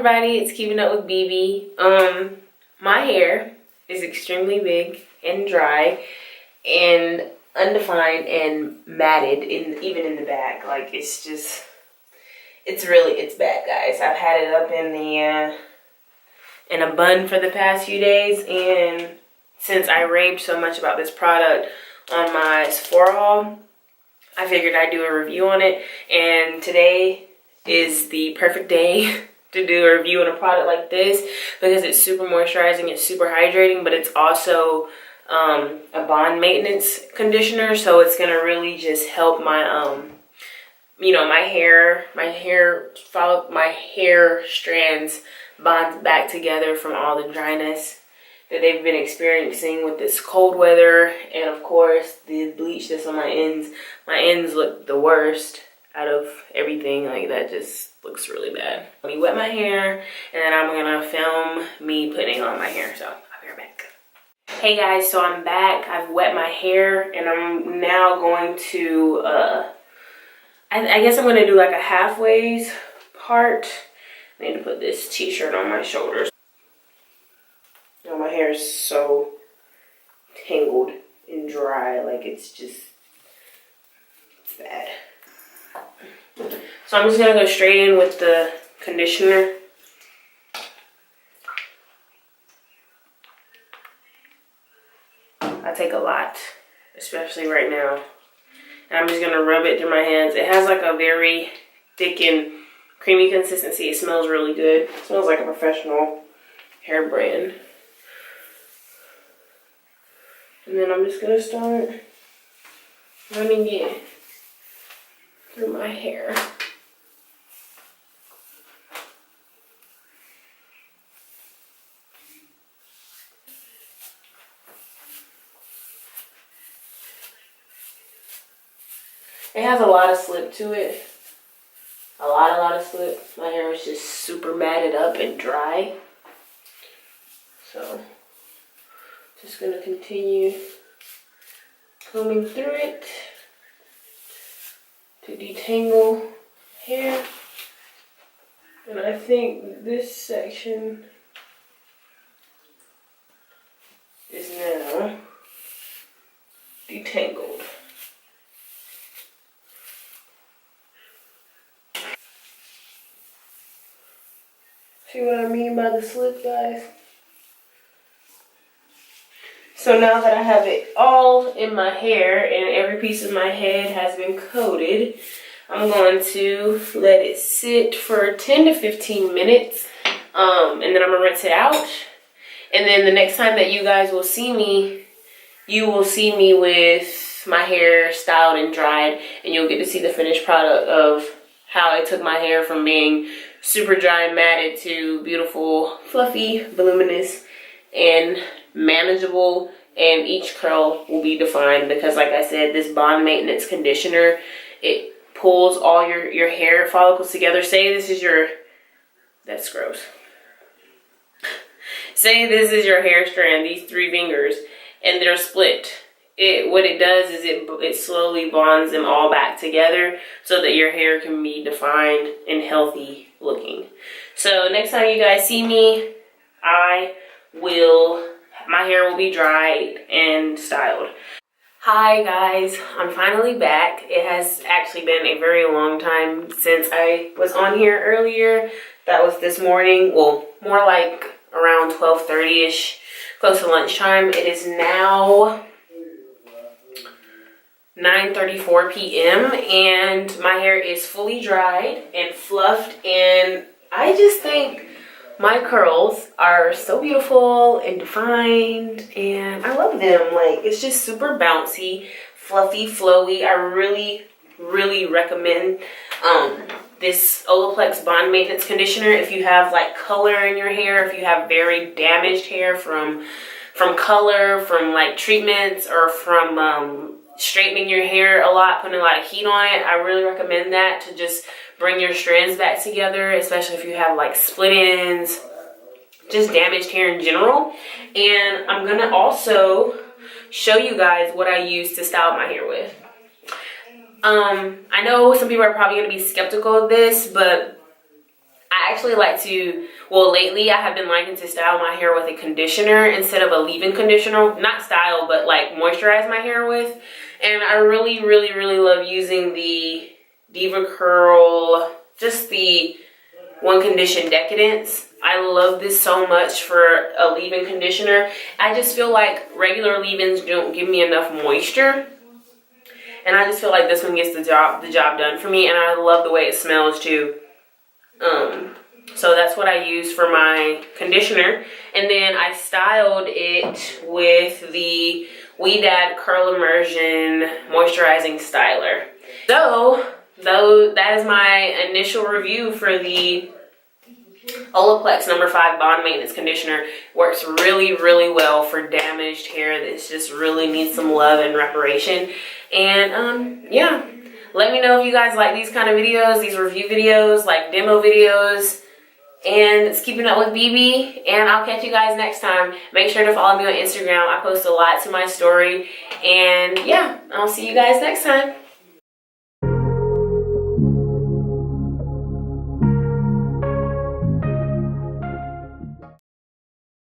everybody, it's Keeping Up with BB. My hair is extremely big and dry and undefined and matted even in the back. Like it's bad, guys. I've had it up in a bun for the past few days, and since I raved so much about this product on my Sephora haul, I figured I'd do a review on it, and today is the perfect day to do a review on a product like this because it's super moisturizing, it's super hydrating, but it's also a bond maintenance conditioner, so it's gonna really just help my my hair strands bond back together from all the dryness that they've been experiencing with this cold weather, and of course the bleach that's on my ends. My ends look the worst out of everything. Like, that just looks really bad. Let me wet my hair, and then I'm gonna film me putting on my hair, so I'll be right back. Hey guys, so I'm back. I've wet my hair, and I'm now going to I guess I'm gonna do like a halfways part. I need to put this t-shirt on my shoulders. Oh, my hair is so tangled and dry, like it's bad. So I'm just gonna go straight in with the conditioner. I take a lot, especially right now. And I'm just gonna rub it through my hands. It has like a very thick and creamy consistency. It smells really good. It smells like a professional hair brand. And then I'm just gonna start running it through my hair. It has a lot of slip to it. A lot of slip. My hair is just super matted up and dry. So, just gonna continue combing through it to detangle hair. And I think this section is now detangled. See what I mean by the slip, guys? So now that I have it all in my hair and every piece of my head has been coated, I'm going to let it sit for 10 to 15 minutes. And then I'm gonna rinse it out. And then the next time that you guys will see me, you will see me with my hair styled and dried, and you'll get to see the finished product of how I took my hair from being super dry and matted to beautiful, fluffy, voluminous, and manageable. And each curl will be defined because, like I said, this bond maintenance conditioner, it pulls all your hair follicles together. Say this is your, that's gross. Say this is your hair strand, these 3 fingers, and they're split. What it does is it slowly bonds them all back together so that your hair can be defined and healthy looking. So next time you guys see me, my hair will be dried and styled. Hi guys, I'm finally back. It has actually been a very long time since I was on here earlier. That was this morning, well, more like around 12:30ish, close to lunchtime. It is now 9:34 p.m. and my hair is fully dried and fluffed, and I just think my curls are so beautiful and defined, and I love them. Like, it's just super bouncy, fluffy, flowy. I really recommend this Olaplex Bond Maintenance Conditioner if you have like color in your hair, if you have very damaged hair from color, from like treatments, or from straightening your hair a lot, putting a lot of heat on it. I really recommend that to just bring your strands back together, especially if you have like split ends, just damaged hair in general. And I'm gonna also show you guys what I use to style my hair with. I know some people are probably gonna be skeptical of this, but I I actually like to, well, lately I have been liking to style my hair with a conditioner instead of a leave-in conditioner. Not style, but like moisturize my hair with. And I really, really, really love using the Diva Curl, just the One Condition Decadence. I love this so much for a leave-in conditioner. I just feel like regular leave-ins don't give me enough moisture. And I just feel like this one gets the job done for me. And I love the way it smells too. So that's what I use for my conditioner. And then I styled it with the Ouidad Curl Immersion Moisturizing Styler. So that is my initial review for the Olaplex No. 5 Bond Maintenance Conditioner. Works really, really well for damaged hair that just really needs some love and reparation. And yeah, let me know if you guys like these kind of videos, these review videos, like demo videos. And it's Keeping Up with BB, and I'll catch you guys next time. Make sure to follow me on Instagram. I post a lot to my story. And yeah, I'll see you guys next time.